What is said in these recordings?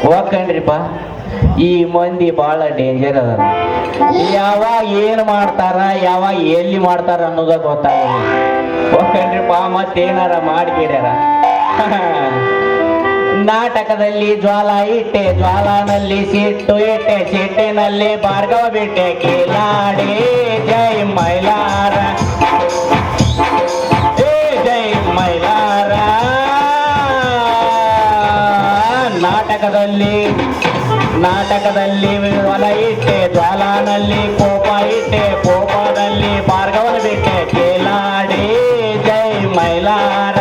ಹೋಗ್ಕಂಡ್ರಿಪ್ಪ. ಈ ಮಂದಿ ಬಹಳ ಡೇಂಜರ್ ಅದ. ಯಾವಾಗ ಏನ್ ಮಾಡ್ತಾರ, ಯಾವಾಗ ಎಲ್ಲಿ ಮಾಡ್ತಾರ ಅನ್ನೋದ ಗೊತ್ತಾಗಲ್ಲ. ಹೋಗ್ಕಂಡ್ರಿಪ್ಪ, ಮತ್ತೇನಾರ ಮಾಡಿಬಿಡ್ಯಾರ. ನಾಟಕದಲ್ಲಿ ಜ್ವಾಲ ಇಟ್ಟೆ, ಜ್ವಾಲನಲ್ಲಿ ಸಿಟ್ಟು ಇಟ್ಟೆ, ಸಿಟ್ಟಿನಲ್ಲಿ ಭಾರ್ಗವ ಬಿಟ್ಟೆ, ಕಿಲಾಡಿ ಜೈ ಮೈಲಾರ, ಜೈ ಮೈಲಾರ. ನಾಟಕದಲ್ಲಿ ಜ್ವಾಲ ಇಟ್ಟೆ, ಜ್ವಾಲನಲ್ಲಿ ಕೋಪ ಇಟ್ಟೆ, ಕೋಪದಲ್ಲಿ ಭಾರ್ಗವನ ಬಿಟ್ಟೆ, ಕಿಲಾಡಿ ಜೈ ಮೈಲಾರ.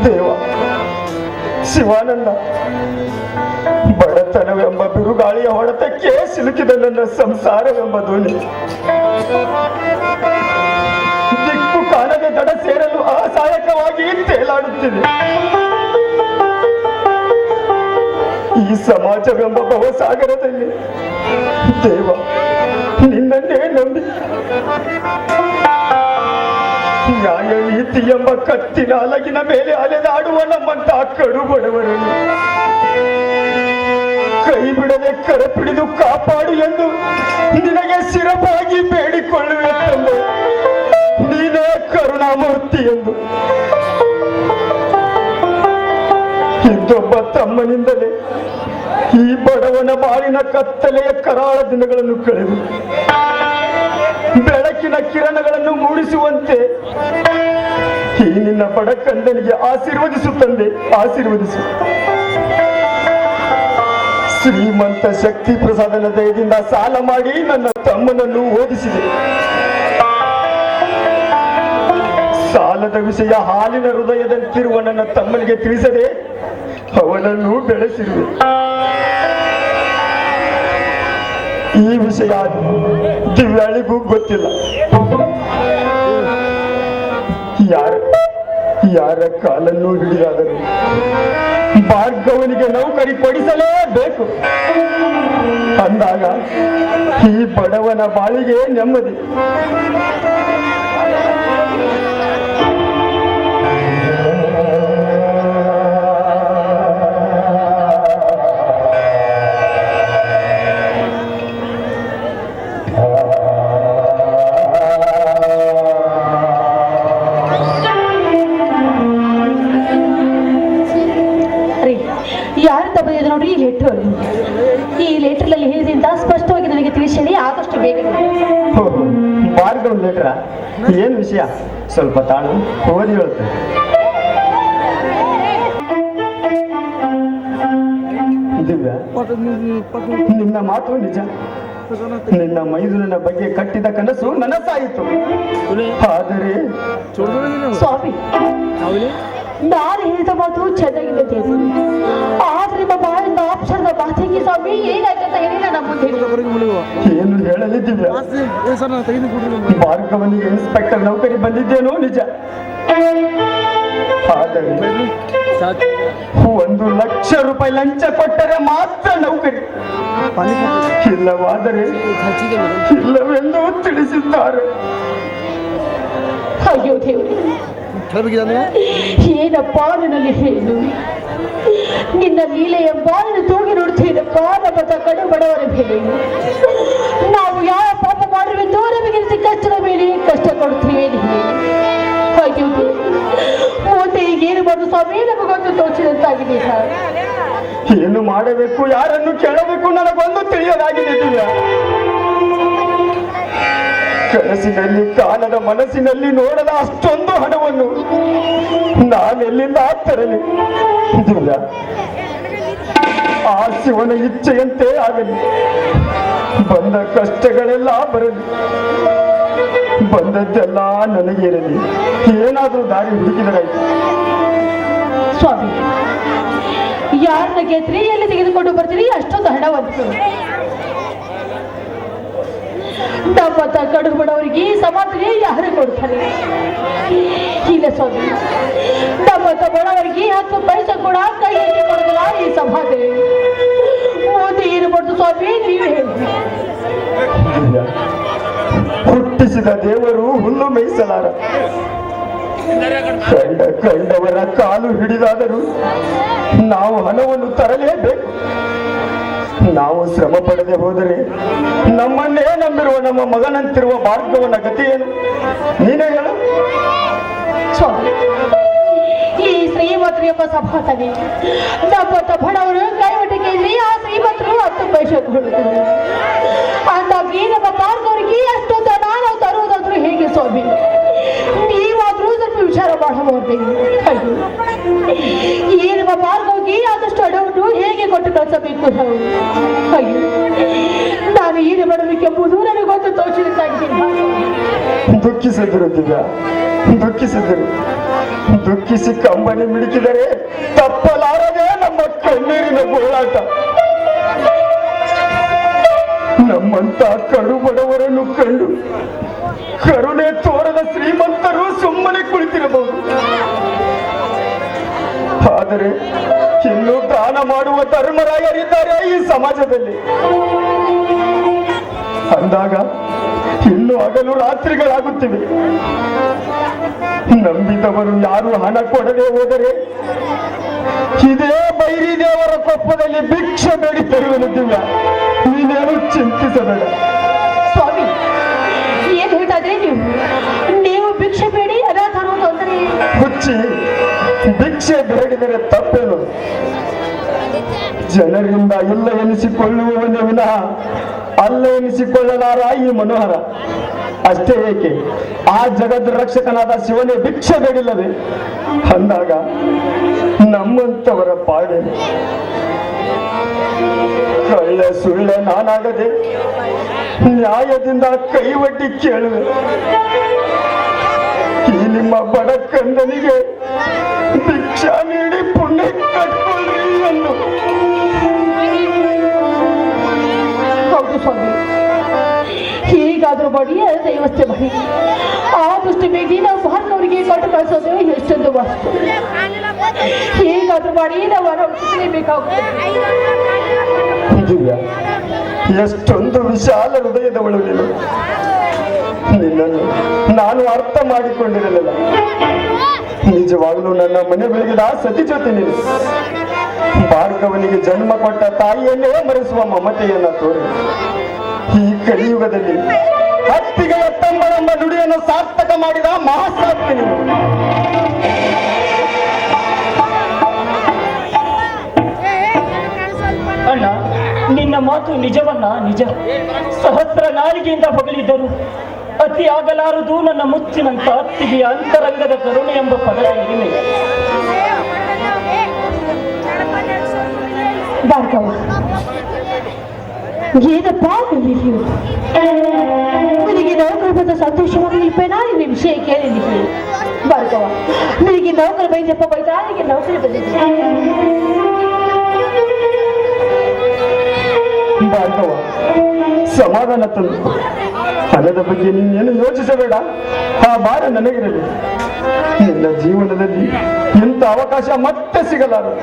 ದೇವ ಶಿವಾನಂದ, ಬಡತನವೆಂಬ ಬಿರುಗಾಳಿಯ ಹೊಡೆತಕ್ಕೆ ಸಿಲುಕಿದ ನನ್ನ ಸಂಸಾರವೆಂಬ ದೋಣಿ ದಿಕ್ಕು ಕಾಣದೆ ದಡ ಸೇರಲು ಅಸಹಾಯಕವಾಗಿ ತೇಲಾಡುತ್ತಿದೆ. ಈ ಸಮಾಜವೆಂಬ ಭವಸಾಗರದಲ್ಲಿ ದೇವ ನಿನ್ನನ್ನೇ ನಂಬಿ ನ್ಯಾಯ ನೀತಿ ಎಂಬ ಕತ್ತಿನ ಅಲಗಿನ ಮೇಲೆ ಅಲೆದಾಡುವ ನಮ್ಮಂತ ಕಡು ಬಡವರನ್ನು ಕೈ ಬಿಡದೆ ಕರಪಿಡಿದು ಕಾಪಾಡು ಎಂದು ನಿನಗೆ ಶಿರವಾಗಿ ಬೇಡಿಕೊಳ್ಳುವೆ ತಂದೆ. ನೀನೇ ಕರುಣಾಮೂರ್ತಿ ಎಂದು ಇದ್ದೊಬ್ಬ ತಮ್ಮನಿಂದಲೇ ಈ ಬಡವನ ಬಾಳಿನ ಕತ್ತಲೆಯ ಕರಾಳ ದಿನಗಳನ್ನು ಕಳೆದು ಬೆಳಕಿನ ಕಿರಣಗಳನ್ನು ಮೂಡಿಸುವಂತೆ ಈ ನಿನ್ನ ಬಡ ಕಂದನಿಗೆ ಆಶೀರ್ವದಿಸು ತಂದೆ, ಆಶೀರ್ವದಿಸು. ಶ್ರೀಮಂತ ಶಕ್ತಿ ಪ್ರಸಾದನ ದಯದಿಂದ ಸಾಲ ಮಾಡಿ ನನ್ನ ತಮ್ಮನನ್ನು ಓದಿಸಿದೆ. ಸಾಲದ ವಿಷಯ ಹಾಲಿನ ಹೃದಯದಂತಿರುವ ನನ್ನ ತಮ್ಮನಿಗೆ ತಿಳಿಸದೆ ಅವನನ್ನು ಬೆಳೆಸಿರುವೆ. ಈ ವಿಷಯ ದಿವ್ಯಾಳಿಗೂ ಗೊತ್ತಿಲ್ಲ. ಯಾರ ಕಾಲನ್ನು ಹಿಡಿದಾದರೂ ಭಾರ್ಗವನಿಗೆ ನೌಕರಿ ಕೊಡಿಸಲೇಬೇಕು ಅಂದಾಗ ಈ ಬಡವನ ಬಾಳಿಗೆ ನೆಮ್ಮದಿ. ನೋಡ್ರಿ, ಈ ಲೆಟರ್ ನಲ್ಲಿ ಹೇಳಿದಿಂದ ಸ್ಪಷ್ಟವಾಗಿ ನನಗೆ ತಿಳಿಸಿ ಆದಷ್ಟು ಬೇಗ. ಭಾರ್ಗವ್ ಲೆಟರ ಏನ್ ವಿಷಯ? ಸ್ವಲ್ಪ ತಾಳು ಓದಿ ಹೇಳುತ್ತೆ. ದಿವ್ಯಾ, ನಿನ್ನ ಮಾತು ನಿಜ. ನಿನ್ನ ಮೈದುನನ ಬಗ್ಗೆ ಕಟ್ಟಿದ ಕನಸು ನನಸಾಯಿತು. ಆದರೆ ಸ್ವಾಮಿ, ನಾನು ಹೇಳಿದ ಮಾತು ಚೆನ್ನಾಗಿದೆ, ಆದ್ರೆ ನಿಮ್ಮ ಬಾಯಿಂದ ಅಕ್ಷರದ ಮಾತಿಗೆ ಸ್ವಾಮಿ ಏನಾಯ್ತಂತ ಹೇಳಿಲ್ಲ. ನಮ್ಮ ಏನು ಹೇಳಲಿದ್ದೀವಿ? ಭಾರ್ಗವನಿಗೆ ಇನ್ಸ್ಪೆಕ್ಟರ್ ನೌಕರಿ ಬಂದಿದ್ದೇನೋ ನಿಜ. ಆದರೆ 1,00,000 ರೂಪಾಯಿ ಲಂಚ ಕೊಟ್ಟರೆ ಮಾತ್ರ ನೌಕರಿ, ಇಲ್ಲವಾದರೆ ಇಲ್ಲವೆಂದು ತಿಳಿಸಿದ್ದಾರೆ. ಅಯ್ಯೋ ದೇವರೇ, ಏನಪ್ಪ ನಿನ್ನಲ್ಲಿ ಹೇಳು. ನಿನ್ನ ಲೀಲೆಯ ಬಾಳಿನ ತೂಗಿ ನೋಡ್ತೀನಪ್ಪ. ನಮ್ಮ ಕಡು ಬಡವರ ಮೇಲೆ ನಾವು ಯಾವ ಪಾಪ ಮಾಡಿರುವೆಂದು ನಮಗೆ ಕಷ್ಟದ ಮೇಲೆ ಕಷ್ಟ ಕೊಡ್ತೀವಿ. ಅಯ್ಯೋ, ಮುಂದೆ ಈಗೇನು ಮಾಡುದು ಸ್ವಾಮಿ ನಮಗೊಂದು ತೋಚಿದಂತಾಗಿದೆ. ಏನು ಮಾಡಬೇಕು, ಯಾರನ್ನು ಕೇಳಬೇಕು ನನಗೊಂದು ತಿಳಿಯಲಾಗಿದೆ. ಕನಸಿನಲ್ಲಿ ಕಾಣದ, ಮನಸ್ಸಿನಲ್ಲಿ ನೋಡದ ಅಷ್ಟೊಂದು ಹಣವನ್ನು ನಾನೆಲ್ಲಿಂದ ತರಲಿ? ಆ ಶಿವನ ಇಚ್ಛೆಯಂತೆ ಆಗಲಿ. ಬಂದ ಕಷ್ಟಗಳೆಲ್ಲ ಬರಲಿ, ಬಂದದ್ದೆಲ್ಲ ನನಗೆ ಇರಲಿ. ಏನಾದರೂ ದಾರಿ ಹುಡುಕಿದರಾಯ್ತು. ಸ್ವಾಮಿ, ಯಾರನ್ನ ಗೆದ್ರಿ ಎಲ್ಲಿ ತೆಗೆದುಕೊಂಡು ಬರ್ತೀರಿ ಅಷ್ಟೊಂದು ಹಣವಂತು? ನಮ್ಮಂತ ಕಡು ಬಡವರಿಗೆ ಸಮಾಧಾನ ಯಾರು ಕೊಡ್ತಾರೆ? ಇಲ್ಲ ಸ್ವಾಮಿ, ನಮ್ಮಂತ ಬಡವರಿಗೆ 10 ಪೈಸೆ ಕೂಡ ಕೈ ಎತ್ತಿ ಕೊಡೋದಿಲ್ಲ ಈ ಸಮಾಧಿ. ಮುಂದೆ ಏನು ಮಾಡುದು ಸ್ವಾಮಿ, ನೀವೇ ಹೇಳಿ. ಹುಟ್ಟಿಸಿದ ದೇವರು ಹುಲ್ಲು ಮೇಯಿಸಲಾರ. ಕಂಡವರ ಕಾಲು ಹಿಡಿದಾದರೂ ನಾವು ಹಣವನ್ನು ತರಲೇಬೇಕು. ನಾವು ಶ್ರಮ ಪಡದೆ ಹೋದರೆ ನಮ್ಮನ್ನೇ ನಂಬಿರುವ ನಮ್ಮ ಮಗನಂತಿರುವ ಭಾರ್ಗವನ ಗತಿ ಏನು? ನೀನೇ ಹೇಳು. ಸ್ವಾಮಿ, ಈ ಶ್ರೀಮಂತರು ಎಂಬ ಸಭಾತನೆ ನಮ್ಮ ಬಡವರು ಕೈವಟಿಕೆಯಲ್ಲಿ ಆ ಶ್ರೀಮಂತರು 10 ಪೈಸೆ ಕೊಡುತ್ತಾರೆ. ಅಂದಾಗಿ ನಮ್ಮ ಭಾರ್ಗವರಿಗೆ ಅಷ್ಟೊಂದು ನಾನು ತರುವುದಾದ್ರೂ ಹೇಗೆ ಸ್ವಾಮಿ? ನೀವಾದ್ರೂ ಸ್ವಲ್ಪ ವಿಚಾರ ಮಾಡಬಹುದು. ಈ ನಮ್ಮ ಭಾರ್ಗವರಿಗೆ ಆದಷ್ಟು ಹಣವನ್ನು ಹೇಗೆ ಕೊಟ್ಟು ಕಳಿಸಬೇಕು? ನಾನು ಏನು ಮಾಡಬೇಕೆಂಬುದು ನನಗೊಂದು ತೋಚಿದ್ದಾಗಿದೆ. ದುಃಖಿಸಿದ್ರು ದಿವ್ಯ, ದುಃಖಿಸಿದರು. ದುಃಖಿಸಿ ಕಂಬನಿ ಮಿಡುಕಿದರೆ ತಪ್ಪಲಾರದೆ ನಮ್ಮ ಕಣ್ಣೀರಿನ ಗೋಳಾಟ. ನಮ್ಮಂತ ಕಡು ಬಡವರನ್ನು ಕಂಡು ಕರುಣೆ ತೋರದ ಶ್ರೀಮಂತರು ಸುಮ್ಮನೆ ಕುಳಿತಿರಬಹುದು. ಆದರೆ ಇನ್ನು ದಾನ ಮಾಡುವ ಧರ್ಮರಾಯರಿದ್ದಾರೆ ಈ ಸಮಾಜದಲ್ಲಿ. ಅಂದಾಗ ಇನ್ನು ಹಗಲು ರಾತ್ರಿಗಳಾಗುತ್ತಿವೆ. ನಂಬಿದವರು ಯಾರು ಹಣ ಕೊಡದೆ ಹೋದರೆ ಇದೇ ಬೈರಿ ದೇವರ ಕೊಪ್ಪದಲ್ಲಿ ಭಿಕ್ಷೆ ಬೇಡಿ ತರುವೆನು ದಿವ್ಯ. ನೀನೇನು ಚಿಂತಿಸಬೇಡ. ಸ್ವಾಮಿ, ಏನ್ ಹೇಳ್ತಾ ಇದ್ರಿ ನೀವು? ಭಿಕ್ಷೆ ಬೇಡಿ ಅನಾಥ ಅನ್ನೋದು ಅಂದ್ರೆ ಹುಚ್ಚಿ, ಭಿಕ್ಷೆ ಬೇಡಿದರೆ ತಪ್ಪೇನು? ಜನರಿಂದ ಇಲ್ಲ ಎನಿಸಿಕೊಳ್ಳುವವನೇ ವಿನಃ ಅಲ್ಲ ಎನಿಸಿಕೊಳ್ಳಲಾರ ಈ ಮನೋಹರ. ಅಷ್ಟೇ ಏಕೆ, ಆ ಜಗದ್ ರಕ್ಷಕನಾದ ಶಿವನೇ ಭಿಕ್ಷೆ ಬೇಡಿಲ್ಲವೇ? ಅಂದಾಗ ನಮ್ಮಂತವರ ಪಾಡೆ ಕಳ್ಳ ಸುಳ್ಳ ನಾನಾಗದೆ ನ್ಯಾಯದಿಂದ ಕೈವಟ್ಟಿ ಕೇಳುವೆ. ಈ ನಿಮ್ಮ ಬಡ ಕಂದನಿಗೆ ಭಿಕ್ಷಾ ನೀಡಿ ಪುಣ್ಯ ಕಟ್ಕೊಳ್ರಿ ಅನ್ನು. ಹೌದು ಸ್ವಾಮಿ, ಹೀಗಾದ್ರೂ ಮಾಡಿ ವ್ಯವಸ್ಥೆ ಮಾಡಿ ಆದಷ್ಟು ಬೇಗ ನಾವು ಭಾರತವರಿಗೆ ಕೊಟ್ಟು ಕಳಿಸೋದು ಎಷ್ಟೊಂದು ವಸ್ತು. ಹೀಗಾದ್ರೂ ಮಾಡಿ ನಾವು ಬೇಕಾಗುತ್ತೆ. ದಿವ್ಯ, ಎಷ್ಟೊಂದು ವಿಶಾಲ ಹೃದಯದವಳು ನೀನು. ನಿನ್ನನ್ನು ನಾನು ಅರ್ಥ ಮಾಡಿಕೊಂಡಿರಲಿಲ್ಲ. ನಿಜವಾಗಲೂ ನನ್ನ ಮನೆ ಬೆಳಗಿದ ಸತಿ ಜೊತೆ ನೀನು. ಭಾರ್ಗವನಿಗೆ ಜನ್ಮ ಕೊಟ್ಟ ತಾಯಿಯನ್ನೇ ಮರೆಸುವ ಮಮತೆಯನ್ನ ತೋರಿ ಈ ಕಲಿಯುಗದಲ್ಲಿ ಹತ್ತಿಗೆಯ ತಮ್ಮನೆಂಬ ನುಡಿಯನ್ನು ಸಾರ್ಥಕ ಮಾಡಿದ ಮಹಾಸಾಧ್ವಿ ನೀನು. ಅಣ್ಣ, ನಿನ್ನ ಮಾತು ನಿಜವನ್ನ ನಿಜ. ಸಹಸ್ರ ನಾಲಿಗೆಯಿಂದ ಹೊಗಳಿದ್ದರು ಅತಿ ಆಗಲಾರದು ನನ್ನ ಮುಚ್ಚಿನಂತ ಅತ್ತಿಗೆಯ ಅಂತರಂಗದ ಕರುಣೆ ಎಂಬ ಪದದ ಹಿರಿಮೆ. ಭಾರ್ಗವ, ಏನಪ್ಪ ನಿನಗೆ ನೌಕರ ಬಂದ ಸಂತೋಷವಾಗಲಿಲ್ಲ. ನಾನು ವಿಷಯ ಕೇಳಿದ್ದೀನಿ ಭಾರ್ಗವ. ನಿನಗೆ ನೌಕರ ಬೈದಪ್ಪ ಬೈದ, ನನಗೆ ನೌಕರಿ ಬಂದಿದೆ. ಭಾರ್ಗವ, ಸಮಾಧಾನ ತಂದು ಹಣದ ಬಗ್ಗೆ ನೀನೇನು ಯೋಚಿಸಬೇಡ. ಆ ಭಾರ ನನಗಿರಲಿ. ನಿನ್ನ ಜೀವನದಲ್ಲಿ ಇಂಥ ಅವಕಾಶ ಮತ್ತೆ ಸಿಗಲಾರದು.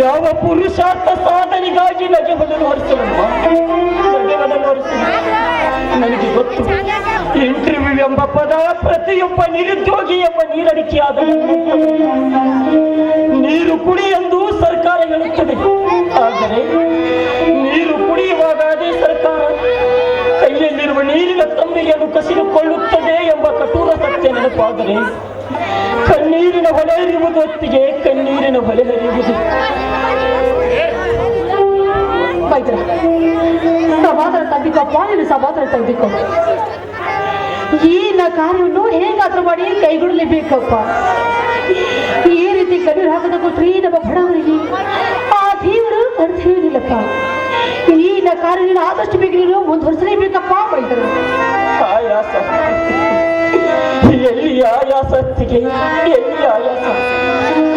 ಯಾವ ಪುರುಷಾರ್ಥ ಸಾಧನೆಗಾಗಿ ನಗೆ ಬದಲು ಹೊರಿಸಲಮ್ಮ, ನಗೆ ಬದಲು ಹೊರಿಸಲು ನನಗೆ ಗೊತ್ತು. ಇಂಟರ್ವ್ಯೂ ಎಂಬ ಪದ ಪ್ರತಿಯೊಬ್ಬ ನಿರುದ್ಯೋಗಿ ಎಂಬ ನೀರಡಿಕೆಯಾದ ನೀರು ಕುಡಿ ಎಂದು ಸರ್ಕಾರ ಹೇಳುತ್ತದೆ. ಆದರೆ ನೀರು ಕುಡಿಯುವಾಗ ಅದೇ ಸರ್ಕಾರ ಕೈಯಲ್ಲಿರುವ ನೀರಿನ ತಂಬಿಗೆಯನ್ನು ಕಸಿದುಕೊಳ್ಳುತ್ತದೆ ಎಂಬ ಕಠೋರ ಸತ್ಯ ನೆನಪಾದರೆ ಕಣ್ಣೀರಿನ ಹೊಳೆ ಹರಿಯುವುದು ಹೊತ್ತಿಗೆ ಕಣ್ಣೀರಿನ ಹೊಳೆ ಹರಿಯುವುದು. ಸಮಾಧಾನ ತಂದಿಕೊಪ್ಪ, ನೀನು ಸಮಾಧಾನ ತಂದಿಕೊ. ಈ ಕಾರ್ಯವನ್ನು ಹೇಗಾದ್ರೂ ಮಾಡಿ ಕೈಗೊಳ್ಳಲೇಬೇಕಪ್ಪ. ಈ ರೀತಿ ಕಣ್ಣೀರು ಹಾಕದ ಕೊಟ್ರಿ ನಮ್ಮ ಬಡವರಿಗೆ ಆ ದೇವರು ಕಣ್ತಿರುವುದಿಲ್ಲಪ್ಪ. ಈ ಕಾರ್ಯ ಆದಷ್ಟು ಬೇಗ ನೀನು ಮುಂದುವರಿಸಲೇಬೇಕಪ್ಪ. ಬೈದರು ಆಯಾಸ, ಎಲ್ಲಿ ಆಯಾಸತ್ತಿಗೆ, ಎಲ್ಲಿ ಆಯಾಸ?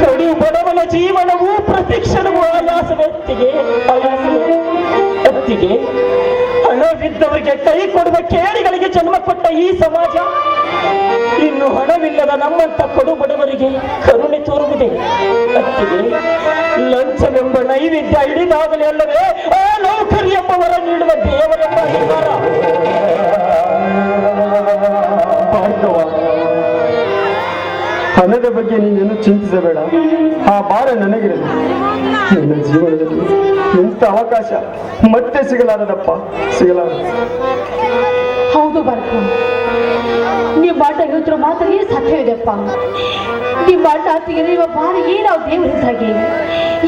ಕಡು ಬಡವನ ಜೀವನವು ಪ್ರತಿಕ್ಷಣವೂ ಆಯಾಸವೆತ್ತಿಗೆ, ಆಯಾಸವೇ ಅತ್ತಿಗೆ. ಹಣವಿದ್ದವರಿಗೆ ಕೈ ಕೊಡುವ ಕೇಳಿಗಳಿಗೆ ಜನ್ಮ ಕೊಟ್ಟ ಈ ಸಮಾಜ ಇನ್ನು ಹಣವಿಲ್ಲದ ನಮ್ಮಂತ ಕಡು ಬಡವರಿಗೆ ಕರುಣೆ ತೋರುವುದೇ ಅತ್ತಿಗೆ? ಲಂಚವೆಂಬ ನೈವೇದ್ಯ ಹಿಡಿದಾಗಲೇ ಅಲ್ಲವೇ ಆ ನೌಕರಿ ಎಂಬವರ ನೀಡುವ ದೇವರೆಂಬ ಅಧಿಕಾರ ಬಗ್ಗೆ ನೀನೇನು ಚಿಂತಿಸಬೇಡ. ಆ ಭಾರ ನನಗಿರಲಿ. ನಿನ್ನ ಜೀವನದಲ್ಲಿ ಇಂಥ ಅವಕಾಶ ಮತ್ತೆ ಸಿಗಲಾರದಪ್ಪ, ಸಿಗಲಾರದು. ಹೌದು ಬರ್ಕ, ನಿಮ್ಮ ಅಣ್ಣ ಹೇಳ್ತಿರೋ ಮಾತಲ್ಲಿ ಸತ್ಯವಿದೆಪ್ಪ. ನಿಮ್ಮ ಅಣ್ಣ ತೆಗೆದಿರುವ ಬಾರಿಗೆ ನಾವು ದೇವರಿದ್ದಾಗೆ.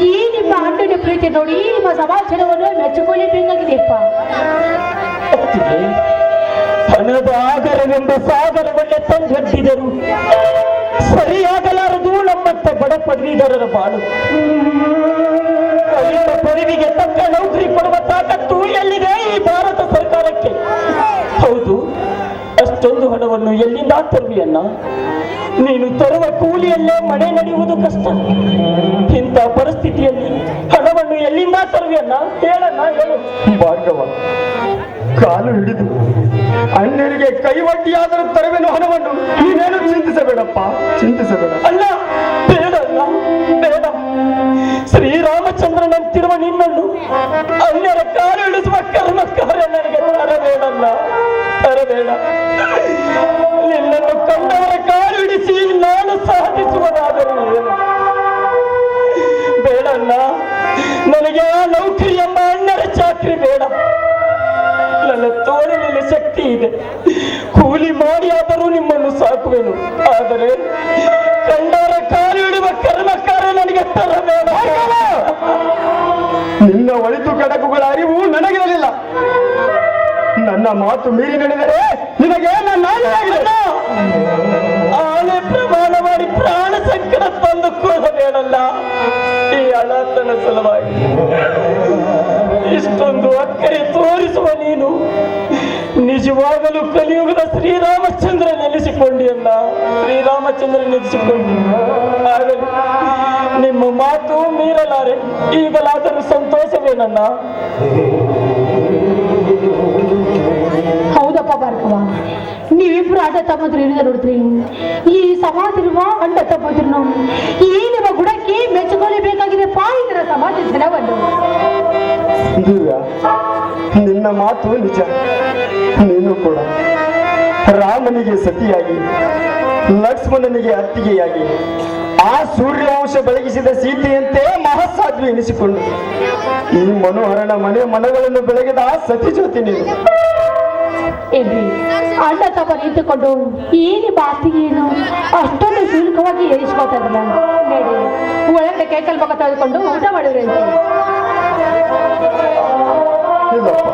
ಈ ನಿಮ್ಮ ಅಣ್ಣನ ಪ್ರೀತಿ ನೋಡಿ ನಿಮ್ಮ ಸಮಾಚಾರವನ್ನು ಮೆಚ್ಚಿಕೊಳ್ಳಬೇಕಾಗಿದೆಯಪ್ಪ. ಹಣದ ಆಗರವೆಂಬ ಸಾಗರವನ್ನೇ ತಂದೊಡ್ಡಿದರು ಸರಿಯಾಗಲಾರದು ನಮ್ಮಂತ ಬಡ ಪದವೀಧರರ ಬಾಳು. ಕಲಿತ ಪದವಿಗೆ ತಕ್ಕ ನೌಕರಿ ಕೊಡುವ ತಾಕತ್ತು ಎಲ್ಲಿದೆ ಈ ಭಾರತ ಸರ್ಕಾರಕ್ಕೆ? ಹೌದು, ಅಷ್ಟೊಂದು ಹಣವನ್ನು ಎಲ್ಲಿಂದ ತರುವಿಯನ್ನ? ನೀನು ತರುವ ಕೂಲಿಯಲ್ಲೇ ಮನೆ ನಡೆಯುವುದು ಕಷ್ಟ. ಇಂಥ ಪರಿಸ್ಥಿತಿಯಲ್ಲಿ ಹಣವನ್ನು ಎಲ್ಲಿಂದ ತರುವಿಯನ್ನ? ಹೇಳಣ್ಣ, ಹೇಳು. ಭಾರ್ಗವ, ಕಾಲು ಹಿಡಿದು ಅಣ್ಣನಿಗೆ ಕೈವಡ್ಡಿಯಾದರೂ ತರುವೆನು ಹಣವನ್ನು. ನೀನೇನು ಚಿಂತಿಸಬೇಡಪ್ಪ, ಚಿಂತಿಸಬೇಡ. ಅಲ್ಲ, ಬೇಡ ಅಲ್ಲ, ಬೇಡ. ಶ್ರೀರಾಮಚಂದ್ರನಂತಿರುವ ನಿನ್ನನ್ನು ಅನ್ಯರ ಕಾಲು ಇಳಿಸುವ ಕರ್ಮ ಕಾರ್ಯ ನನಗೆ ತರಬೇಡಲ್ಲ, ತರಬೇಡ. ನಿನ್ನನ್ನು ಕಂಡವರ ಕಾಲು ಇಡಿಸಿ ನಾನು ಸಾಧಿಸುವುದಾದರೂ ಏನು? ಬೇಡಲ್ಲ, ನನಗೆ ಆ ನೌಕರಿ ಎಂಬ ಅಣ್ಣರ ಚಾಕ್ರಿ ಬೇಡ. ನನ್ನ ತೋಳಿನಲ್ಲಿ ಶಕ್ತಿ ಇದೆ, ಕೂಲಿ ಮಾಡಿ ಆದರೂ ನಿಮ್ಮನ್ನು ಸಾಕುವೆನು. ಆದರೆ ಕಂಡವರ ಕಾಲು ಇಡುವ ಕರ್ಮಕಾರ ನನಗೆ ತರಬೇಡ. ನಿನ್ನ ಒಳಿತು ಕಡಕುಗಳ ಅರಿವು ನನಗಿರಲಿಲ್ಲ. ನನ್ನ ಮಾತು ಮೀರಿ ನಡೆದರೆ ನಿನಗೆ ನನ್ನ ಆನೆ ಪ್ರಮಾಣ ಮಾಡಿ ಪ್ರಾಣ ಸಂಕಟ ತಂದು ಕೊಡಬೇಡಲ್ಲ. ಈ ಅನಾಥನ ಸಲುವಾಗಿ ಇಷ್ಟೊಂದು ಅಕ್ಕರೆ ತೋರಿಸುವ ನೀನು ನಿಜವಾಗಲೂ ಕಲಿಯುಗದ ಶ್ರೀರಾಮಚಂದ್ರ ನೆಲೆಸಿಕೊಂಡಿಯಲ್ಲ, ಶ್ರೀರಾಮಚಂದ್ರ ನೆಲೆಸಿಕೊಂಡಿ. ಆಗಲಿ, ನಿಮ್ಮ ಮಾತು ಮೀರಲಾರೆ. ಈಗಲಾದರೂ ಸಂತೋಷವೇನನ್ನ? ಹೌದಪ್ಪ ಭಾರ್ಗವ, ನೀವಿಬ್ರು ಅಣ್ಣ ತಮ್ಮದ್ರು ಇರುದ ನೋಡಿದ್ರಿ. ಈ ಸಮಾಧಿರುವ ಅಣ್ಣ ತಮ್ಮದ್ರು ಈ ನಿಮ್ಮ ಗುಣಕ್ಕೆ ಮೆಚ್ಚಿಕೊಳ್ಳಬೇಕಾಗಿದೆಪ್ಪ ಇದರ ಸಮಾಜ ಜನವನ್ನು. ದಿವ್ಯ, ನಿನ್ನ ಮಾತು ನಿಜ. ನೀನು ಕೂಡ ರಾಮನಿಗೆ ಸತಿಯಾಗಿ, ಲಕ್ಷ್ಮಣನಿಗೆ ಅತ್ತಿಗೆಯಾಗಿ, ಆ ಸೂರ್ಯವಂಶ ಬೆಳಗಿಸಿದ ಸೀತೆಯಂತೆ ಮಹಸ್ಸಾಧ್ವಿ ಎನಿಸಿಕೊಂಡು ಈ ಮನೋಹರನ ಮನಗಳನ್ನು ಬೆಳಗಿದ ಸತಿ ಜ್ಯೋತಿ ನೀನು. ಏನ್ರಿ, ಅಣ್ಣ ತಮ್ಮ ನಿಂತುಕೊಂಡು ಈ ನಿಮ್ಮ ಅತ್ತಿಗೆಯನ್ನು ಅಷ್ಟೊಂದು ಶುಲ್ಕವಾಗಿ ಏರಿಸ್ಕೊತಾ ಇದ್ರಲ್ಲ, ನೋಡಿ ಒಳಗಡೆ ಕೈಕಲ್ ಮಗ ತೆಗೆದುಕೊಂಡು ಊಟ ಮಾಡಿದ್ರಿ ಅಂತ. ಇಲ್ಲಪ್ಪ,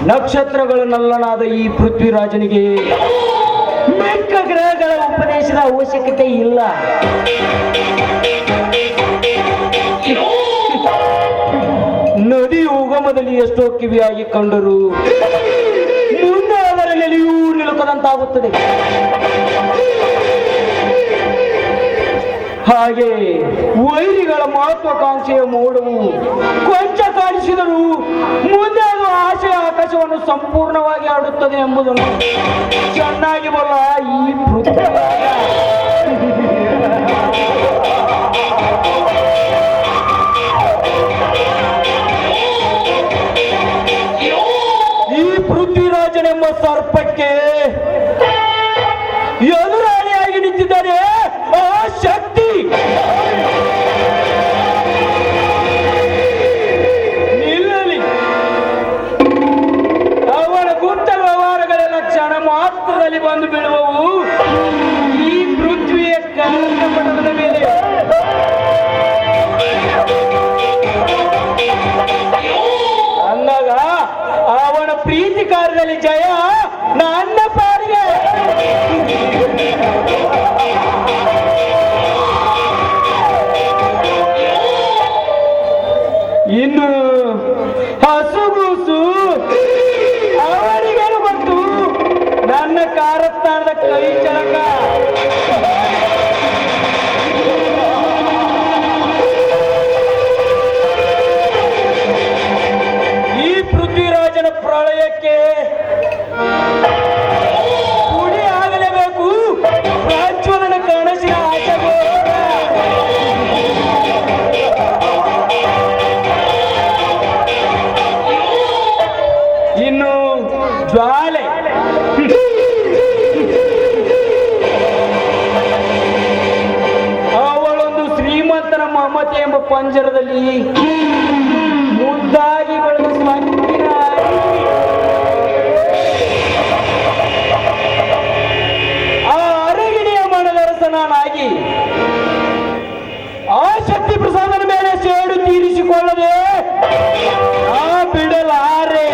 ನಕ್ಷತ್ರಗಳು ನಲ್ಲನಾದ ಈ ಪೃಥ್ವಿರಾಜನಿಗೆ ಮಿಕ್ಕ ಗ್ರಹಗಳ ಉಪದೇಶದ ಅವಶ್ಯಕತೆ ಇಲ್ಲ. ನದಿ ಉಗಮದಲ್ಲಿ ಎಷ್ಟೋ ಕಿವಿಯಾಗಿ ಕಂಡರು ಮುಂದೆ ಅದರ ನೆಲೆಯೂ ನಿಲುಕದಂತಾಗುತ್ತದೆ. ಹಾಗೆ ವೈರಿಗಳ ಮಹತ್ವಾಕಾಂಕ್ಷೆಯ ಮೋಡವು ಕೊಂಚ ಕಾಣಿಸಿದರೂ ಮುಂದೆ ಅದು ಆಶಯ ಆಕಾಶವನ್ನು ಸಂಪೂರ್ಣವಾಗಿ ಆಡುತ್ತದೆ ಎಂಬುದನ್ನು ಚೆನ್ನಾಗಿ ಬಲ್ಲ ಈ ಪೃಥ್ವಿರಾಜ. ಈ ಪೃಥ್ವಿರಾಜನೆಂಬ ಸರ್ಪಕ್ಕೆ ಎದುರಾಳಿಯಾಗಿ ನಿಂತಿದ್ದಾರೆ ಆ ಶಕ್ತಿ. ನಿಲ್ಲಲಿ, ಅವನ ಗುಪ್ತ ವ್ಯವಹಾರಗಳೆಲ್ಲ ಕ್ಷಣ ಮಾತ್ರದಲ್ಲಿ ಬಂದು ಬೀಳುವವು. ಈ ಪೃಥ್ವಿ ಹಸುಗೂಸು ಅವರಿಗೇನು ಬಂತು ನನ್ನ ಕಾರಸ್ಥಾನದ ಕೈ ಚಳಕ. ಈ ಪೃಥ್ವಿರಾಜನ ಪ್ರಳಯಕ್ಕೆ ಪುಡಿ ಆಗಲೇಬೇಕು. ಪ್ರಜ್ವಲನ ಕನಸಿನ ಆಚೆಗೆ ಇನ್ನು ಜ್ವಾಲೆ ಅವಳೊಂದು ಶ್ರೀಮಂತನ ಮಮತೆ ಎಂಬ ಪಂಜರದಲ್ಲಿ ಮುದ್ದಾಗಿ ಬೆಳೆದ ಸ್ವಂತಿನ ಆ ಅರಗಿಣಿಯ ಮನದರಸ ನಾನಾಗಿ ಆ ಶಕ್ತಿ ಪ್ರಸಾದನ ಮೇಲೆ ಸೇಡು ತೀರಿಸಿಕೊಳ್ಳದೆ ಆ ಬಿಡಲಾರೆ.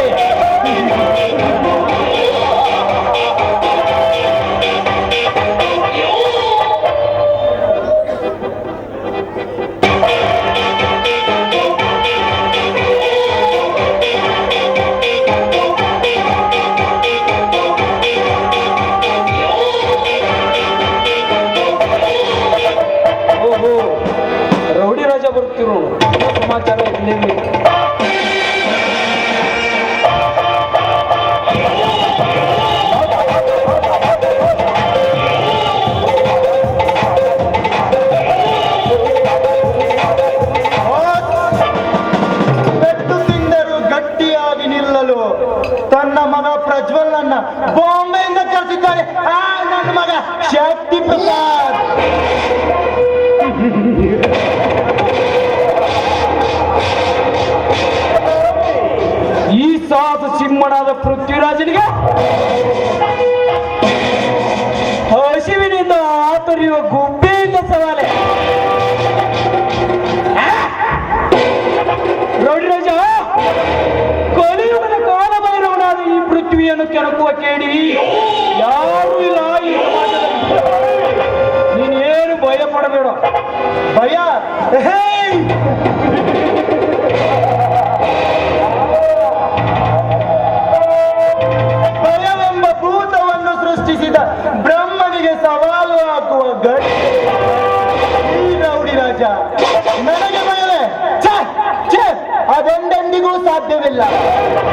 ಓಹೋ, ರೌಡಿ ರಾಜ ಬರ್ತಿರೋ ಸಮಾಚಾರ ಇರಲಿಲ್ಲ. ಪೆಟ್ಟು ತಿಂದರು ಗಟ್ಟಿಯಾಗಿ ನಿಲ್ಲಲು ತನ್ನ ಮಗ ಪ್ರಜ್ವಲನ್ನ ಬಾಂಬೆಯಿಂದ ಕರೆಸಿದ್ದಾರೆ ಆ ನನ್ನ ಮಗ ಶಕ್ತಿ ಪ್ರಸಾದ್. ಈ ಸಾಹಸ ಸಿಂಹನಾದ ಪೃಥ್ವಿರಾಜನಿಗೆ ಹಸಿವಿನಿಂದ ಆತರಿಯುವ ಗುಬ್ಬೆಯಿಂದ ಸವಾಲೆ. ರೌಡಿರಾಜ, ಕಲಿಯುಗದ ಕಾಲಭೈರವನಾದ ಈ ಪೃಥ್ವಿಯನ್ನು ಕೆಣಕುವ ಕೇಳಿ ಯಾರೂ ಇಲ್ಲ ಈ ಸಮಾಜದಲ್ಲಿ. ನೀನೇನು ಭಯ ಪಡಬೇಡ. ಭಯ ಭಯವೆಂಬ ಭೂತವನ್ನು ಸೃಷ್ಟಿಸಿದ ಬ್ರಹ್ಮನಿಗೆ ಸವಾಲು ಹಾಕುವ ಗಟ್ಟಿ ಈ ರೌಡಿ ರಾಜ. ನನಗೆ ಭಯವೇ? ಛೆ, ಛೆ, ಅದೆಂದೆಂದಿಗೂ ಸಾಧ್ಯವಿಲ್ಲ.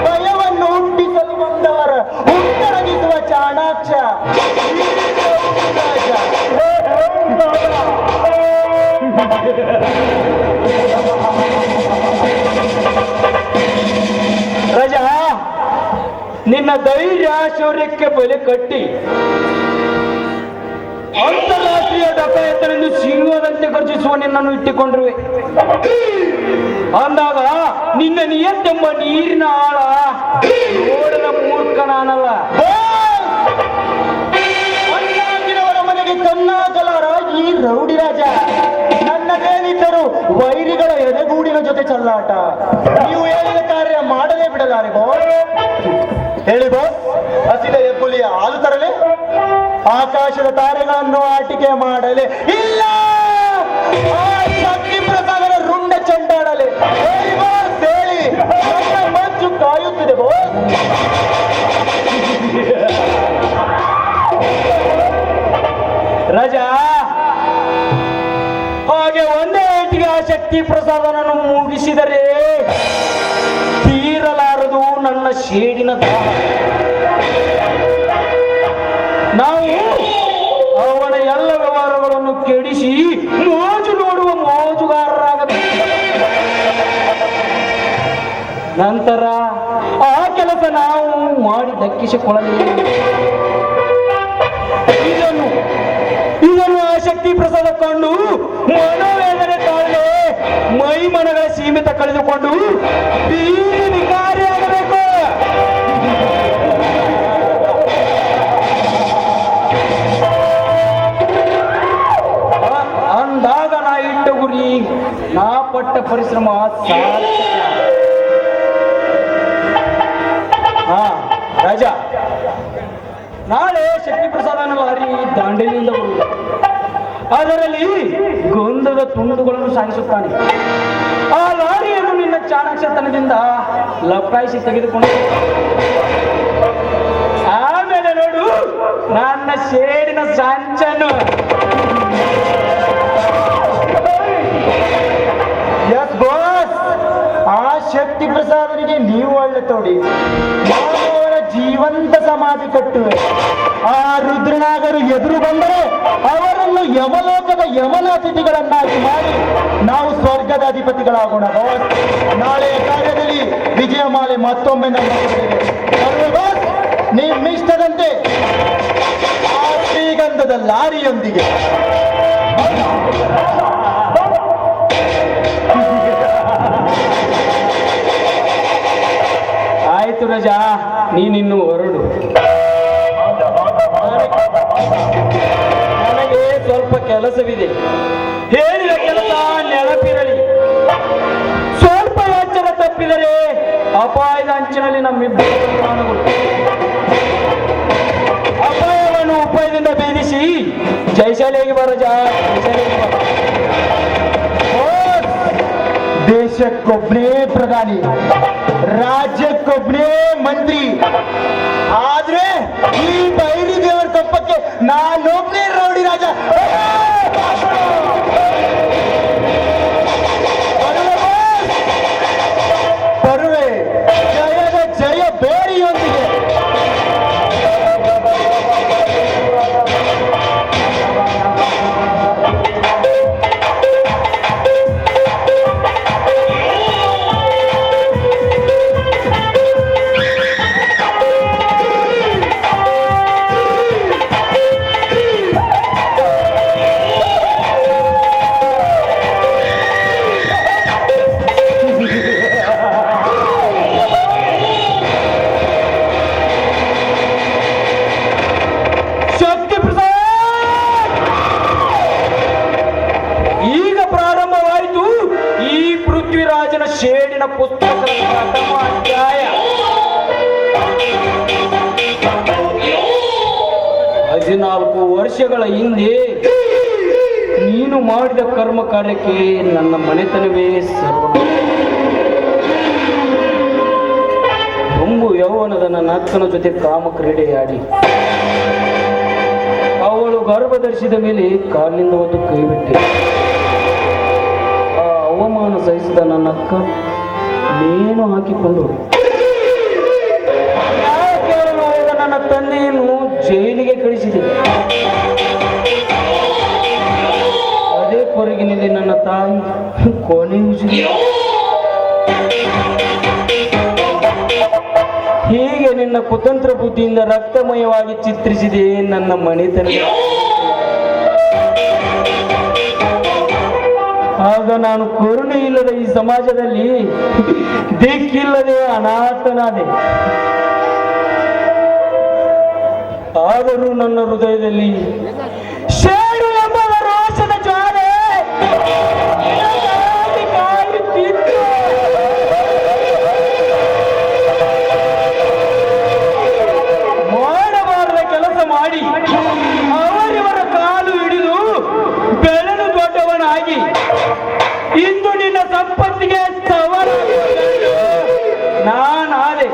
ಭಯವನ್ನು ಹುಟ್ಟಿಸಲು ಬಂದವರ ಹುಟ್ಟರಗಿಸುವ ಚಾಣಾಕ್ಷ ಈ ರೌಡಿ ರಾಜ. ರಜಾ, ನಿನ್ನ ಧೈರ್ಯ ಶೌರ್ಯಕ್ಕೆ ಬೆಲೆ ಕಟ್ಟಿ ಅಂತಾರಾಷ್ಟ್ರೀಯ ಡಕಾಯತನೆಂದು ಸಿಂಹದಂತೆ ಗರ್ಜಿಸುವ ನಿನ್ನನ್ನು ಇಟ್ಟುಕೊಂಡಿರುವೆ. ಅಂದಾಗ ನಿನ್ನ ನಿಯತ್ತೆಂಬ ನೀರಿನ ಆಳ ನೋಡದ ಮೂರ್ಖ ನಾನಲ್ಲ. ಅಣ್ಣಾಗಿನವರ ಮನೆಗೆ ಕಣ್ಣಾಗಲಾರ ಈ ರೌಡಿ ರಾಜ. ನನ್ನದೇನಿದ್ದರೂ ವೈರಿಗಳ ಎದೆಗೂಡಿನ ಜೊತೆ ಚಲ್ಲಾಟ. ನೀವು ಹೇಳಿದ ಕಾರ್ಯ ಮಾಡಲೇ ಬಿಡಲಾರೆ ಬಾಸ್. ಹೇಳಿ ಬಾಸ್, ಹಸಿದ ಹೆಬ್ಬುಲಿಯ ಹಾಲು ತರಲೆ, ಆಕಾಶದ ತಾರೆಗಳನ್ನು ಆಟಿಕೆ ಮಾಡಲೆ, ಇಲ್ಲ ಆ ಶಕ್ತಿ ಪ್ರಸಾದನ ರುಂಡ ಚೆಂಡಾಡಲೆ. ಹೇಳಿ ಬಾಸ್, ಹೇಳಿ. ನನ್ನ ಮಂಚು ಕಾಯುತ್ತಿದೆ ಬಾಸ್. ರಜಾ, ಹಾಗೆ ಒಂದೇ ಏಟಿಗೆ ಆ ಶಕ್ತಿ ಪ್ರಸಾದನನ್ನು ಮುಗಿಸಿದರೆ ತೀರಲಾರದು ನನ್ನ ಶೇಡಿನ ದಾಹ. ನಾವು ಅವನ ಎಲ್ಲ ವ್ಯವಹಾರಗಳನ್ನು ಕೆಡಿಸಿ ಮೋಜು ನೋಡುವ ಮೋಜುಗಾರರಾಗಬೇಕು. ನಂತರ ಆ ಕೆಲಸ ನಾವು ಮಾಡಿ ದಕ್ಕಿಸಿಕೊಳ್ಳಬೇಕು. ಇದನ್ನು ಆ ಶಕ್ತಿ ಪ್ರಸಾದ ಕಂಡು ಮನೋವೇದನೆ ತಾಳೆ ಮೈ ಮನಗಳ ಸೀಮಿತ ಕಳೆದುಕೊಂಡು ಬೀದಿ ವಿಕಾರಿಯಾಗಬೇಕು. ಅಂದಾಗ ನಾ ಇಟ್ಟ ಗುರಿ, ನಾ ಪಟ್ಟ ಪರಿಶ್ರಮ ಸಾರ್ಥಕ. ಹಾ ರಾಜ, ನಾಳೆ ಶಕ್ತಿ ಪ್ರಸಾದನ ಲಾರಿ ದಾಂಡೇಲಿಯಿಂದ ಬರುವುದು. ಅದರಲ್ಲಿ ಗೊಂದದ ತುಂಡುಗಳನ್ನು ಸಾಗಿಸುತ್ತಾನೆ. ಆ ಲಾರಿಯನ್ನು ನಿನ್ನ ಚಾಣಾಕ್ಷತನದಿಂದ ಲಪ್ಪಾಯಿಸಿ ತೆಗೆದುಕೊಂಡು ಆಮೇಲೆ ನೋಡು ನನ್ನ ಶೇಡಿನ ಸಂಚನು. ಎಸ್ ಬಾಸ್, ಆ ಶಕ್ತಿ ಪ್ರಸಾದನಿಗೆ ನೀವು ಒಳ್ಳೆ ತೋಡಿ, ನಾನು ಅವರ ಜೀವಂತ ಸಮಾಧಿ ಕಟ್ಟುವೆ. ಆ ರುದ್ರನಾಗರು ಎದುರು ಬಂದರೆ ಅವರನ್ನು ಯಮಲೋಕದ ಯಮನ ಅತಿಥಿಗಳನ್ನಾಗಿ ಮಾಡಿ ನಾವು ಸ್ವರ್ಗದ ಅಧಿಪತಿಗಳಾಗೋಣ ಬಾಸ್. ನಾಳೆಯ ಕಾರ್ಯದಲ್ಲಿ ವಿಜಯಮಾಲೆ ಮತ್ತೊಮ್ಮೆ ನಮ್ಮ ಬಾಸ್. ನಿಮ್ಮಿಷ್ಟದಂತೆ ಆ ಶ್ರೀಗಂಧದ ಲಾರಿಯೊಂದಿಗೆ. ಆಯ್ತು ರಜಾ, ನೀನಿನ್ನು ಹೊರಡು. ನನಗೆ ಸ್ವಲ್ಪ ಕೆಲಸವಿದೆ. ಹೇಳಿದ ಕೆಲಸ ನೆನಪಿರಲಿ. ಸ್ವಲ್ಪ ಎಚ್ಚರ ತಪ್ಪಿದರೆ ಅಪಾಯದ ಅಂಚಿನಲ್ಲಿ ನಮ್ಮಿಬ್ಬರ ಪ್ರಾಣಗಳು. ಅಪಾಯವನ್ನು ಉಪಾಯದಿಂದ ಭೇದಿಸಿ ಜೈಶಾಲೆಗೆ ಬರಜ. ದೇಶಕ್ಕೊಬ್ಬನೇ ಪ್ರಧಾನಿ, ರಾಜ್ಯಕ್ಕೊಬ್ಬನೇ ಮಂತ್ರಿ, ಆದ್ರೆ ಈ ಬೈರಿ ದೇವರ ಕೊಪ್ಪಕ್ಕೆ ನಾನೊಬ್ಬನೇ ರೌಡಿ ರಾಜ. ಬರುವೆ ಜಯದ ಜಯ ಬೇರಿಯೊಂದಿಗೆ. ಶೇಡಿನ ಪುಸ್ತಕದ ಪ್ರಥಮ ಅಧ್ಯಾಯ. 14 ವರ್ಷಗಳ ಹಿಂದೆ ನೀನು ಮಾಡಿದ ಕರ್ಮ ಕಾರ್ಯಕ್ಕೆ ನನ್ನ ಮನೆತನವೇ ಸರ್ವ. ತುಂಬು ಯೌವನದ ನನ್ನ ಅಕ್ಕನ ಜೊತೆ ಕಾಮ ಕ್ರೀಡೆಯಾಡಿ ಅವಳು ಗರ್ಭ ಧರಿಸಿದ ಮೇಲೆ ಕಾಲಿನಿಂದ ಒಂದು ಕೈ ಬಿಟ್ಟೆ. ಅವಮಾನ ಸಹಿಸಿದ ನನ್ನ ಅಕ್ಕ ನೇಣು ಹಾಕಿಕೊಂಡು ಕೇಳಲು ಹೋದ ನನ್ನ ತಂದೆಯನ್ನು ಜೈಲಿಗೆ ಕಳಿಸಿದೆ. ಅದೇ ಕೊರಗಿನಲ್ಲಿ ನನ್ನ ತಾಯಿ ಕೊನೆಯುಸಿದೆ. ಹೀಗೆ ನಿನ್ನ ಕುತಂತ್ರ ಬುದ್ಧಿಯಿಂದ ರಕ್ತಮಯವಾಗಿ ಚಿತ್ರಿಸಿದೆ ನನ್ನ ಮನೆತನ. ಆಗ ನಾನು ಕರುಣೆ ಇಲ್ಲದ ಈ ಸಮಾಜದಲ್ಲಿ ದಿಕ್ಕಿಲ್ಲದೆ ಅನಾಥನಾದೆ. ಆದರೂ ನನ್ನ ಹೃದಯದಲ್ಲಿ ಶೇಡು ಎಂಬ ರೋಷದ ಜ್ವಾಲೆ ಕಾಯುತ್ತಿತ್ತು. ಮಾಡಬಾರದ ಕೆಲಸ ಮಾಡಿ ಅವರಿವರ ಕಾಲು ಹಿಡಿದು ಬೆಳೆದು ದೊಡ್ಡವನಾಗಿ ಇಂದು ನಿನ್ನ ಸಂಪತ್ತಿಗೆ ಸವಾಲು ನಾನಾದೆ.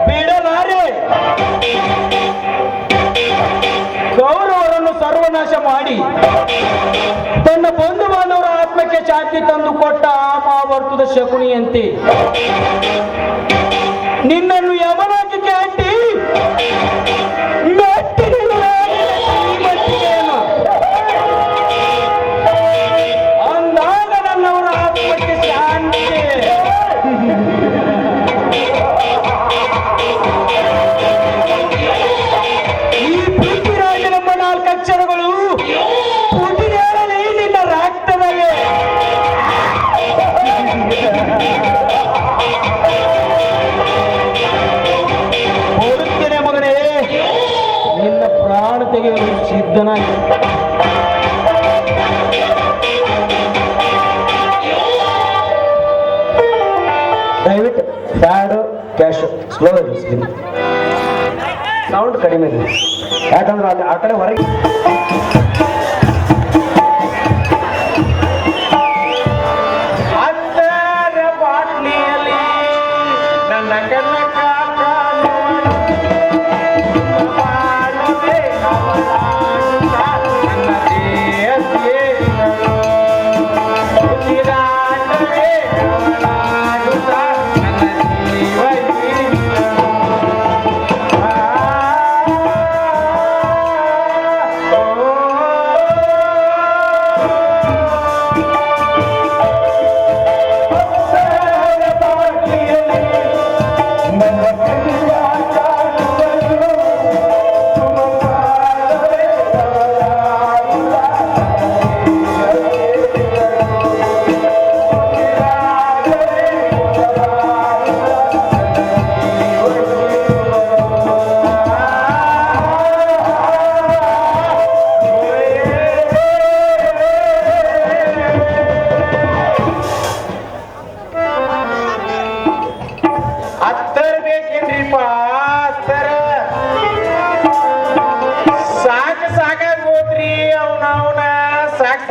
ಬಿಡಲಾರೆ. ಗೌರವರನ್ನು ಸರ್ವನಾಶ ಮಾಡಿ ತನ್ನ ಬಂಧು ಬಾಂಧವರ ಆತ್ಮಕ್ಕೆ ಶಾಂತಿ ತಂದು ಕೊಟ್ಟ ಆ ಮಹಾಭಾರತದ ಶಕುನಿಯಂತೆ ನಿನ್ನನ್ನು ಯಮಲೋಕಕ್ಕೆ ಅಟ್ಟಿ ಅಂದಾಗ ನನ್ನವರ ಆತ್ಮಕ್ಕೆ ಶಾಂತಿ. ಈ ಪೃಥ್ವಿರಾಜನೆಂಬ 4 ಅಕ್ಷರಗಳು ಪುಟಿದೇಳಲಿ ನಿನ್ನ ರಕ್ತದವೇ. ಬರುತ್ತೇನೆ ಮಗನೇ, ನಿನ್ನ ಪ್ರಾಣ ತೆಗೆಯಲು ಸಿದ್ಧನಾಗಿ. ದಯವಿಟ್ಟು ಬ್ಯಾಡು ಕ್ಯಾಶ್ ಸ್ಲೋ ಇರಿಸ್ತೀನಿ. ಸೌಂಡ್ ಕಡಿಮೆ ಇದೆ, ಯಾಕಂದ್ರೆ ಅಲ್ಲಿ ಆ ಕಡೆ ಹೊರಗೆ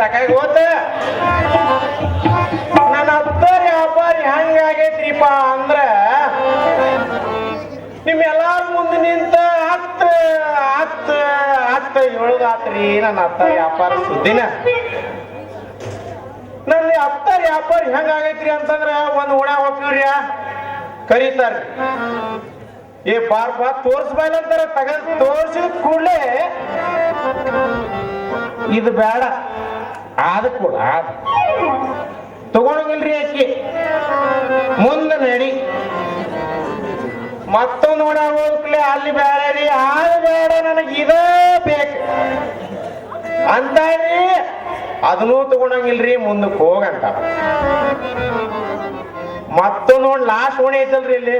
ಸಾಕಾಗಿ ಹೋತ ನನ್ನ ಹತ್ತರಿ ವ್ಯಾಪಾರ ಹೆಂಗಾಗೈತ್ರಿಪ್ಪ ಅಂದ್ರ ನಿಮ್ಮೆಲ್ಲಾರ ಮುಂದೆ ನಿಂತ ಹತ್ತ ಏಳದಾತ್ರಿ ನನ್ನ ಹತ್ತರಿ ವ್ಯಾಪಾರ ಸುದ್ದಿನ ನನ್ನ ಹತ್ತರಿ ವ್ಯಾಪಾರ ಹೆಂಗಾಗೈತ್ರಿ ಅಂತಂದ್ರ ಒಂದ್ ಓಣ ಹೋಗ್ತೀವ್ರಿ ಕರೀತಾರ್ರಿ ಏ ಬಾರ್ಪ ತೋರ್ಸ್ಬಾಯಿಲ್ ಅಂತಾರ ತಗದ್ ತೋರ್ಸಿದ ಕೂಡ್ಲೆ ಇದು ಬೇಡ ಆದ ಕೂಡ ತಗೊಂಡೋಗಿಲ್ರಿ ಅಕ್ಕಿ ಮುಂದೆ ನಡಿ ಮತ್ತೊಂದು ಓಣ ಹೋಗ್ಲಿ ಅಲ್ಲಿ ಬೇಡ ರೀ ಆದ ಬೇಡ ನನಗೆ ಇದೇ ಬೇಕು ಅಂತಾರಿ ಅದನ್ನೂ ತಗೊಂಡಂಗಿಲ್ರಿ ಮುಂದಕ್ಕೆ ಹೋಗಂತ ಮತ್ತೊಂದು ನೋಡಿ ಲಾಸ್ಟ್ ಓಣಿ ಐತಲ್ರಿ ಇಲ್ಲಿ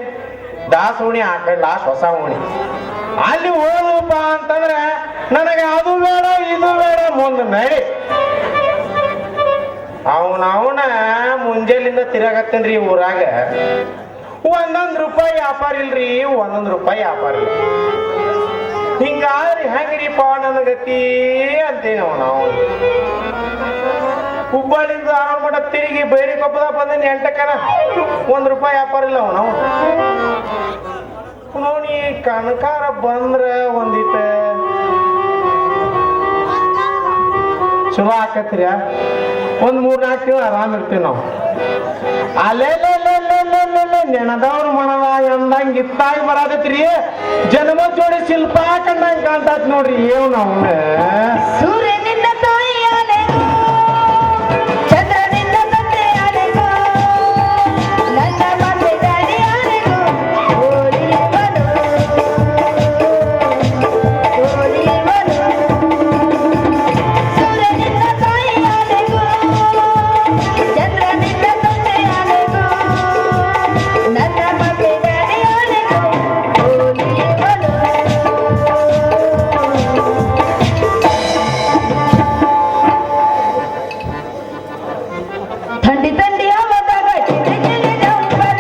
ದಾಸ್ ಓಣಿ ಆ ಕಡೆ ಲಾಸ್ಟ್ ಹೊಸ ಓಣಿ ಅಲ್ಲಿ ಹೋದಪ್ಪ ಅಂತಂದ್ರೆ ನನಗೆ ಅದು ಬೇಡ ಇದು ಬೇಡ ಮುಂದೆ ನಡಿ ಅವನ ಮುಂಜಾಲಿಂದ ತಿರಾಗತ್ತೇನ್ರಿ ಊರಾಗ ₹1 ವ್ಯಾಪಾರ ಇಲ್ರಿ ₹1 ವ್ಯಾಪಾರ ಇಲ್ಲ ಹಿಂಗಾದ್ರಿ ಹೆಂಗ್ರಿಪ್ಪ ನನ್ನ ಗತಿ ಅಂತೇನವ ನಾವು ಹುಬ್ಬಳ್ಳಿಂದ ಧಾರವಾಡ ಮಠ ತಿರುಗಿ ಬೈರಿಕೊಪ್ಪದ ಬಂದೇನಿ 8 ₹1 ವ್ಯಾಪಾರ ಇಲ್ಲ ನಾವು ನೋಡಿ ಕನಕಾರ ಬಂದ್ರ ಒಂದಿಟ ಚಲೋ ಆಕತ್ರಿ ಒಂದ್ 3-4 ತಿಂಗಳು ಆರಾಮ್ ಇರ್ತೀವಿ ನಾವು ಅಲ್ಲೇ ನೆನದವ್ರ ಮನದ ಎಂದಂಗ ಇತ್ತಾಗಿ ಬರತೈತ್ರಿ ಜನ್ಮ ಜೋಡಿ ಶಿಲ್ಪ ಕಂಡಂಗ ಕಾಣ್ತತ್ ನೋಡ್ರಿ ಏವ್ ನಾವು ಸೂರ್ಯನಿಂದ ತಾಯಿಯಾನೆಗೋ ಚಂದ್ರನಿಂದ ತಂದೆಯಾನೆಗೋ ನನ್ನ ಮನೆ ಡ್ಯಾಡಿಯಾನೆಗೋ ಓಲಿವನು ಸೂರ್ಯನಿಂದ ತಾಯಿಯಾನೆಗೋ ಚಂದ್ರನಿಂದ ತಂದೆಯಾನೆಗೋ ನನ್ನ ಮನೆ ಡ್ಯಾಡಿಯಾನೆಗೋ ಓಲಿವನು ಥಂಡಿ ಥಂಡಿ ಹವಾದಾಗ ಕಿಲಿ ಕಿಲಿ ಜಂಪರ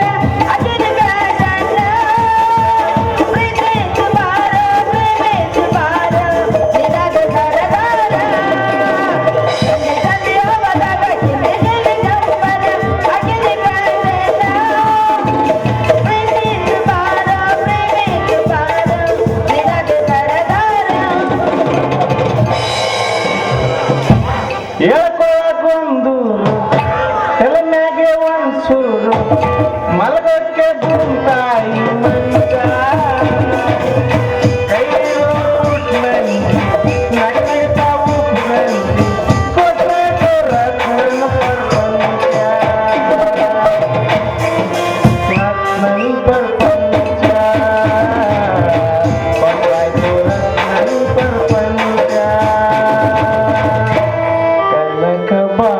ಅಜಿನ ಗಾಜನ ಪ್ರೀತಿ ಬಾರ ನಿನಗ ಸರದಾರ ಥಂಡಿ ಥಂಡಿ ಹವಾದಾಗ ಕಿಲಿ ಕಿಲಿ ಜಂಪರ ಅಜಿನ ಗಾಜನ ಪ್ರೀತಿ ಬಾರ ನಿನಗ ಸರದಾರ ಹೇಳ್ಕೊಳಕೊಂದು ತಲೆ ಮ್ಯಾಗೆ ಒಂದ್ ಸೂರು ಮಲಗಕ್ಕೆ ಬುಂತಾಯಿ ಮಂಚ ಕೈಲಿರೋ ನಂದಿ ನಗನಗ್ತಾವು ನಂದಿ ಕೊಟ್ರೆ ಕೊರಕನ ಪರ್ಪಂಚ ರತ್ನನ್ ಪರ್ಪಂಚ ಕೊಟ್ರಾಯ್ತು ರತ್ನನ್ ಪರ್ಪಂಚ ಕನಕಬಾ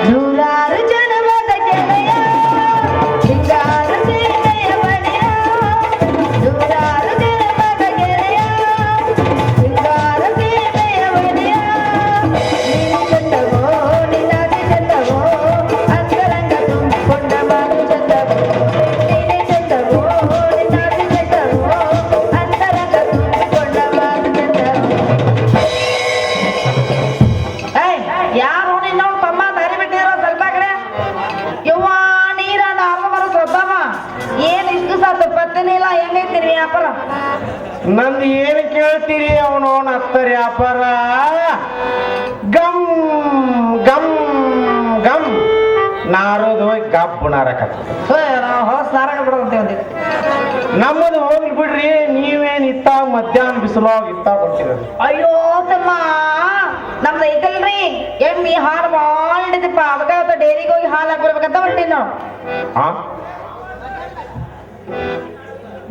ನೂರಾರು ಜನವಾದ ಗೆಳೆಯ ಹಿಂಗಾರು ಸೀಮೆಯ ಬಡಿಯ ನೂರಾರು ಜನವಾದ ಗೆಳೆಯ ಹಿಂಗಾರು ಸೀಮೆಯ ಬಡಿಯ ನೀನು ಚಂದವೋ ನಿನ್ನಾದಿ ಚಂದವೋ ಅಂತರಂಗ ತುಂಬಿಕೊಂಡ ಮಾತು ಚಂದವೋ ನೀನೇ ಚಂದವೋ ನಿನ್ನಾದಿ ಚಂದವೋ ಅಂತರಂಗ ತುಂಬಿಕೊಂಡ ಮಾತು ಚಂದವೋ ಯಾರು ನಿನ್ನ ತಮ್ಮ ದಾರಿ ಬಿಟ್ಟಿರೋ ಸ್ವಲ್ಪ ಕಡೆ ಯವ್ವ ನೀರ ನಾಮ ಬರೋ ಸ್ವಬ್ಬಮ್ಮ ಏನ್ ಇಷ್ಟು ಸಾತು ಪತ್ತನೇ ಇಲ್ಲ ಹೆಂಗೈತಿ ವ್ಯಾಪಾರ ನಂದು ಏನು ಕೇಳ್ತೀರಿ ಅವನವನ ಹತ್ತರ ವ್ಯಾಪಾರ ಗಮ್ ಗಮ್ ಗಮ್ ನಾರೋದು ಹೋಗಿ ಗಬ್ಬು ನಾರಕತ್ತ ನಾವು ಹೊಸ ನಾರಾಯಣ ಬಿಡೋದಂತೆ ನಮ್ಮದು ಹೋಗ್ಲಿ ಬಿಡ್ರಿ ನೀವೇನ್ ಇತ್ತಾಗ ಮಧ್ಯಾಹ್ನ ಬಿಸಿಲಾಗ ಇತ್ತಾಗ ಹೊಂಟಿರೋದು ಅಯ್ಯೋ ತಮ್ಮ ನಮ್ದು ಐತಲ್ರಿ ಎಮ್ಮಿ ಹಾಲು ಭಾಳ ಹಿಡಿದಪ್ಪ ಅವಾಗ ಡೈರಿಗೆ ಹೋಗಿ ಹಾಲು ಹಾಕ್ಬರ್ಬೇಕಂತ ಹೊಂಟೀನಿ ನಾವು ಆ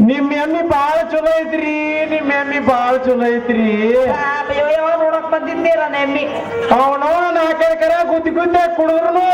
ನಿಮ್ ಎಮ್ಮಿ ಬಾಳ ಚಲೋ ಐತ್ರಿ ನಿಮ್ ಎಮ್ಮಿ ಬಾಳ ಚಲೋ ಐತ್ರಿ ಅಯ್ಯೋ ನೋಡಕ್ ಬಂದಿದ್ದೀರ ಎಮ್ಮಿ ಅವನವನ 4 ಕರ ಗುದ್ದಿ ಕುಡಿದ್ರು